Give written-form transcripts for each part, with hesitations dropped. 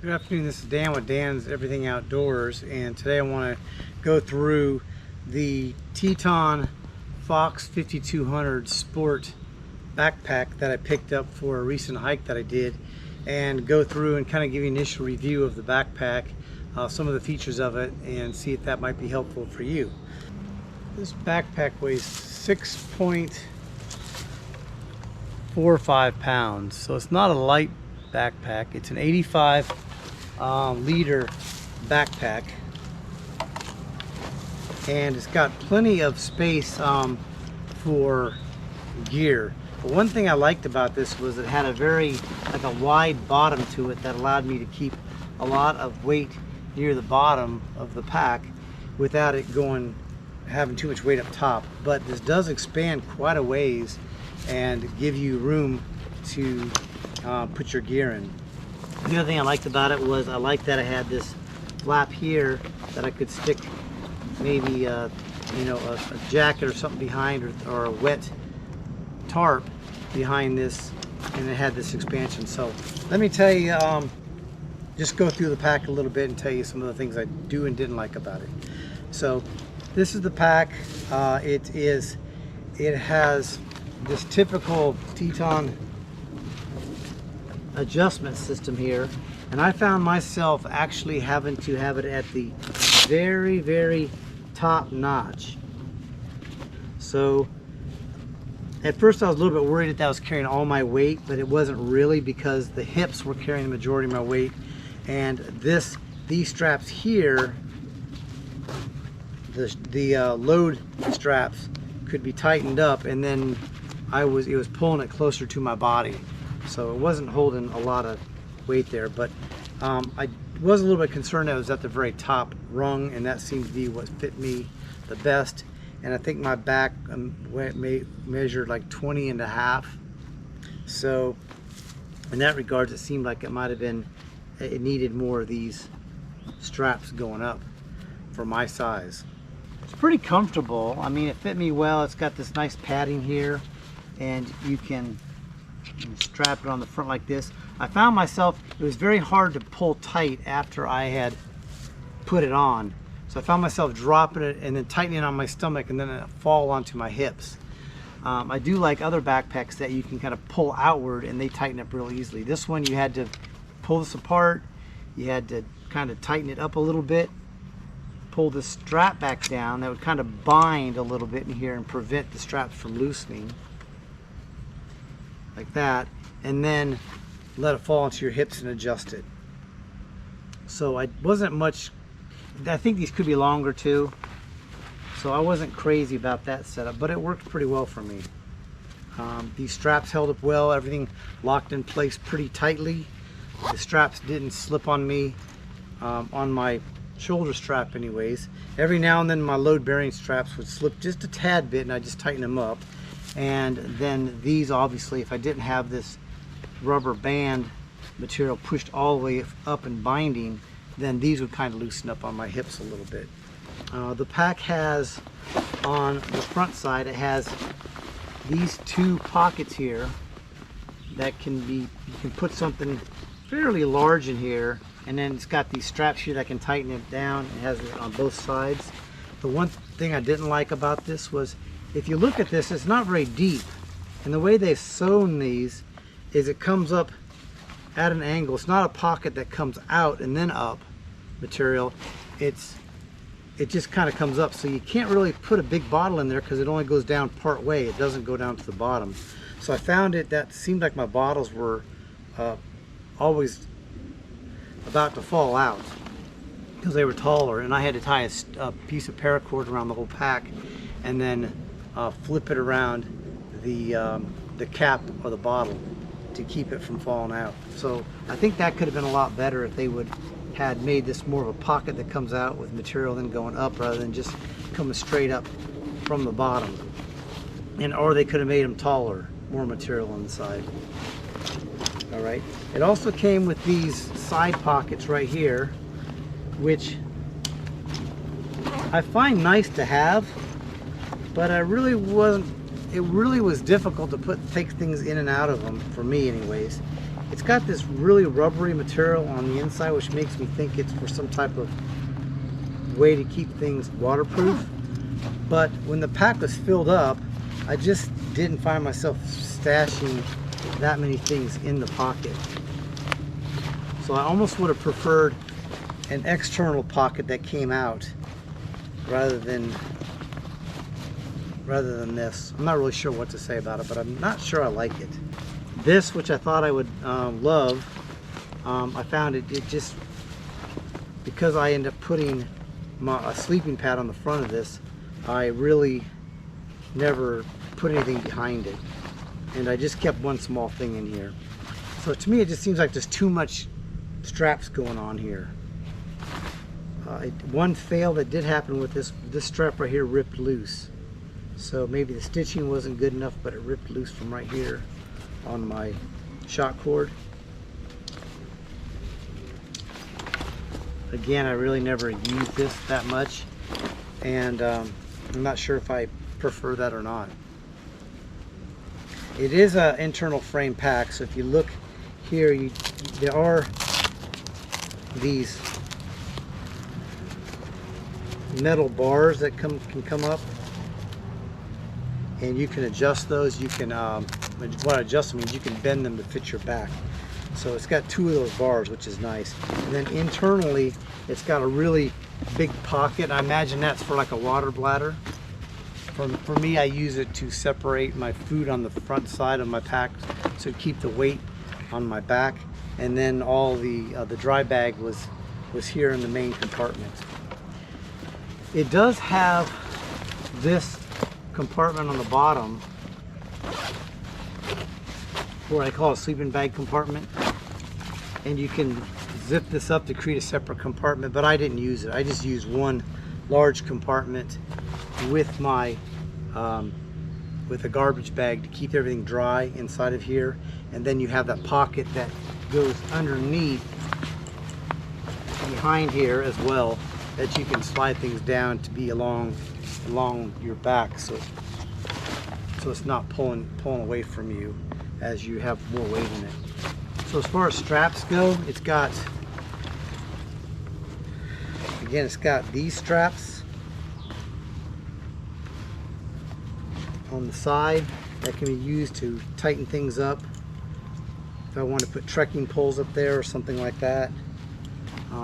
Good afternoon, this is Dan with Dan's Everything Outdoors, and today I want to go through the Teton Fox 5200 Sport backpack that I picked up for a recent hike that I did, and go through and kind of give you an initial review of the backpack, some of the features of it, and see if that might be helpful for you. This backpack weighs 6.45 pounds, so it's not a light backpack. It's an 85 liter backpack, and it's got plenty of space for gear. But one thing I liked about this was it had a very a wide bottom to it that allowed me to keep a lot of weight near the bottom of the pack without it having too much weight up top. But this does expand quite a ways and give you room to put your gear in. The other thing I liked about it was I liked that I had this flap here that I could stick maybe a jacket or something behind, or a wet tarp behind this, and it had this expansion. So let me tell you, just go through the pack a little bit and tell you some of the things I do and didn't like about it. So this is the pack. It has this typical Teton adjustment system here, and I found myself actually having to have it at the very top notch. So at first I was a little bit worried that I was carrying all my weight, but it wasn't really, because the hips were carrying the majority of my weight, and these straps here, the load straps, could be tightened up, and then it was pulling it closer to my body. So it wasn't holding a lot of weight there, but I was a little bit concerned that it was at the very top rung, and that seemed to be what fit me the best. And I think my back measured like 20 and a half. So in that regards, it seemed like it needed more of these straps going up for my size. It's pretty comfortable. I mean, it fit me well. It's got this nice padding here, and you can strap it on the front like this. I found myself, it was very hard to pull tight after I had put it on. So I found myself dropping it and then tightening it on my stomach, and then it fall onto my hips. I do like other backpacks that you can kind of pull outward and they tighten up real easily. This one, you had to pull this apart. You had to kind of tighten it up a little bit, pull the strap back down. That would kind of bind a little bit in here and prevent the straps from loosening. Like that, and then let it fall into your hips and adjust it. So I think these could be longer too, so I wasn't crazy about that setup, but it worked pretty well for me. These straps held up well, everything locked in place pretty tightly. The straps didn't slip on me, on my shoulder strap anyways. Every now and then my load bearing straps would slip just a tad bit, and I just tighten them up. And then these, obviously, if I didn't have this rubber band material pushed all the way up and binding, then these would kind of loosen up on my hips a little bit. The pack has, on the front side, it has these two pockets here that you can put something fairly large in here, and then it's got these straps here that can tighten it down. It has it on both sides. The one thing I didn't like about this was, if you look at this, it's not very deep, and the way they've sewn these is it comes up at an angle. It's not a pocket that comes out and then up material. It just kind of comes up, so you can't really put a big bottle in there because it only goes down part way. It doesn't go down to the bottom. So I found that seemed like my bottles were always about to fall out because they were taller, and I had to tie a piece of paracord around the whole pack and then flip it around the cap of the bottle to keep it from falling out. So I think that could have been a lot better if they had made this more of a pocket that comes out with material then going up, rather than just coming straight up from the bottom. Or they could have made them taller, more material on the side. All right. It also came with these side pockets right here, which I find nice to have, but it really was difficult to take things in and out of them, for me anyways. It's got this really rubbery material on the inside, which makes me think it's for some type of way to keep things waterproof. But when the pack was filled up, I just didn't find myself stashing that many things in the pocket. So I almost would have preferred an external pocket that came out rather than this. I'm not really sure what to say about it, but I'm not sure I like it. This, which I thought I would love, I found it just, because I end up putting a sleeping pad on the front of this, I really never put anything behind it, and I just kept one small thing in here. So to me it just seems like there's too much straps going on here. One fail that did happen with this strap right here ripped loose, so maybe the stitching wasn't good enough, but it ripped loose from right here on my shock cord. Again, I really never used this that much, and I'm not sure if I prefer that or not. It is an internal frame pack, so if you look here, there are these metal bars that can come up, and you can adjust those. You can what adjust means you can bend them to fit your back. So it's got two of those bars, which is nice. And then internally, it's got a really big pocket. I imagine that's for like a water bladder. For me, I use it to separate my food on the front side of my pack, so to keep the weight on my back. And then all the dry bag was here in the main compartment. It does have this compartment on the bottom, what I call a sleeping bag compartment, and you can zip this up to create a separate compartment, but I didn't use it. I just used one large compartment with my with a garbage bag to keep everything dry inside of here, and then you have that pocket that goes underneath behind here as well, that you can slide things down to be along your back, so it's not pulling away from you as you have more weight in it. So as far as straps go, it's got these straps on the side that can be used to tighten things up if I want to put trekking poles up there or something like that.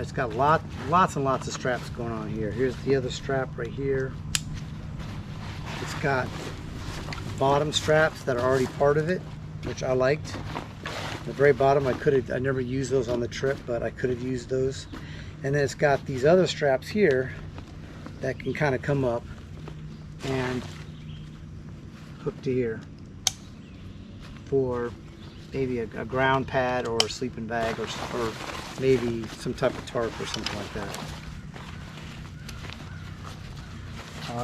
It's got lots and lots of straps going on here. Here's the other strap right here. It's got bottom straps that are already part of it, which I liked. The very bottom, I never used those on the trip, but I could have used those. And then it's got these other straps here that can kind of come up and hook to here for maybe a ground pad or a sleeping bag, or maybe some type of tarp or something like that.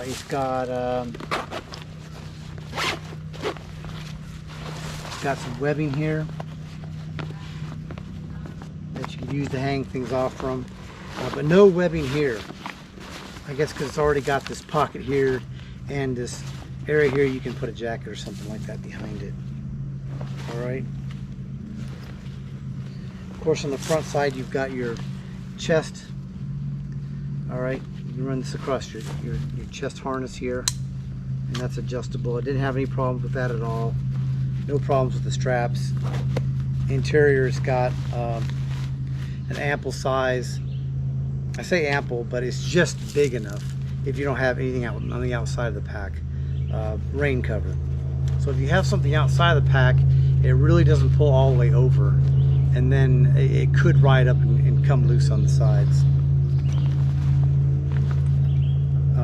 It's got some webbing here that you can use to hang things off from, but no webbing here. I guess because it's already got this pocket here and this area here, you can put a jacket or something like that behind it. Alright. Of course, on the front side, you've got your chest. Alright, you can run this across your chest harness here, and that's adjustable. I didn't have any problems with that at all. No problems with the straps. Interior's got an ample size. I say ample, but it's just big enough if you don't have anything out on the outside of the pack. Rain cover. So if you have something outside of the pack, it really doesn't pull all the way over, and then it could ride up and come loose on the sides.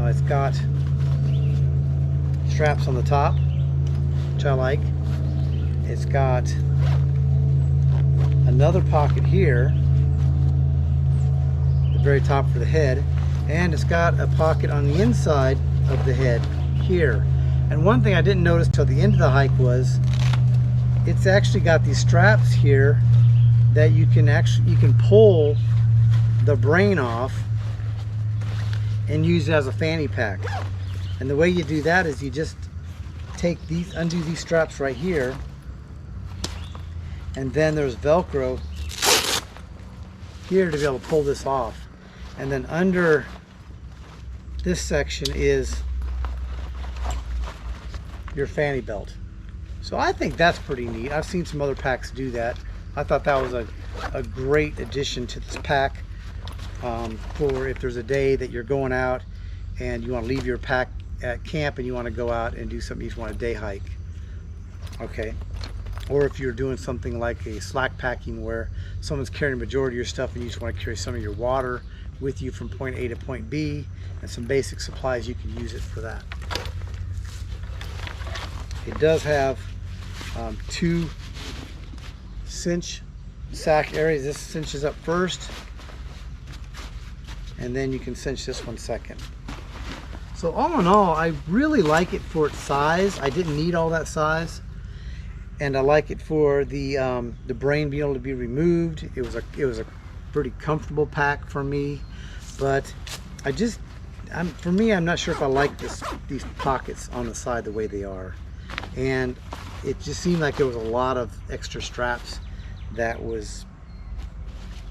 It's got straps on the top, which I like. It's got another pocket here, the very top for the head, and it's got a pocket on the inside of the head here. And one thing I didn't notice till the end of the hike was it's actually got these straps here that you can pull the brain off and use it as a fanny pack. And the way you do that is you just undo these straps right here, And then there's Velcro here to be able to pull this off. And then under this section is your fanny belt. So I think that's pretty neat. I've seen some other packs do that. I thought that was a great addition to this pack for if there's a day that you're going out and you want to leave your pack at camp and you want to go out and do something, you just want a day hike. Okay. Or if you're doing something like a slack packing where someone's carrying the majority of your stuff and you just want to carry some of your water with you from point A to point B and some basic supplies, you can use it for that. It does have 2 cinch sack areas. This cinches up first and then you can cinch this one second. So all in all, I really like it for its size. I didn't need all that size. And I like it for the brain being able to be removed. It was a pretty comfortable pack for me, but for me, I'm not sure if I like these pockets on the side the way they are. And it just seemed like there was a lot of extra straps that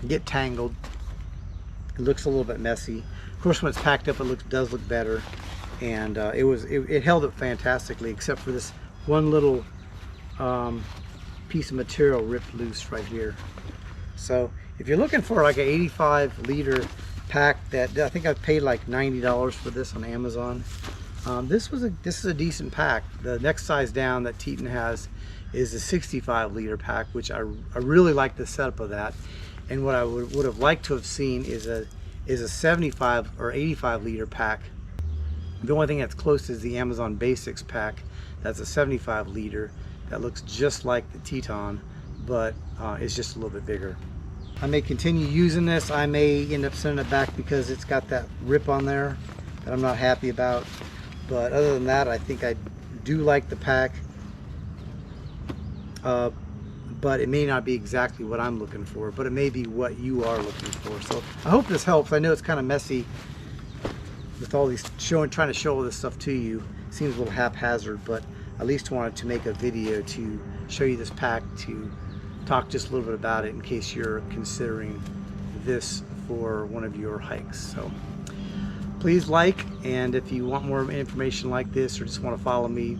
get tangled. It looks a little bit messy. Of course, when it's packed up, it does look better. And it held up fantastically, except for this one little piece of material ripped loose right here. So if you're looking for like an 85 liter pack, that I think I paid like $90 for this on Amazon. This is a decent pack. The next size down that Teton has is a 65 liter pack, which I really like the setup of that. And what I would have liked to have seen is a 75 or 85 liter pack. The only thing that's close is the Amazon Basics pack. That's a 75 liter. That looks just like the Teton, but it's just a little bit bigger. I may continue using this. I may end up sending it back because it's got that rip on there that I'm not happy about. But other than that, I think I do like the pack. But it may not be exactly what I'm looking for, but it may be what you are looking for. So I hope this helps. I know it's kind of messy with all these trying to show all this stuff to you. It seems a little haphazard, but at least wanted to make a video to show you this pack, to talk just a little bit about it in case you're considering this for one of your hikes. So please like, and if you want more information like this or just want to follow me,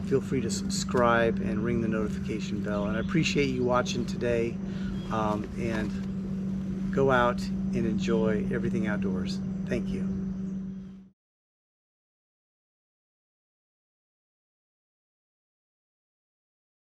feel free to subscribe and ring the notification bell. And I appreciate you watching today, and go out and enjoy everything outdoors. Thank you.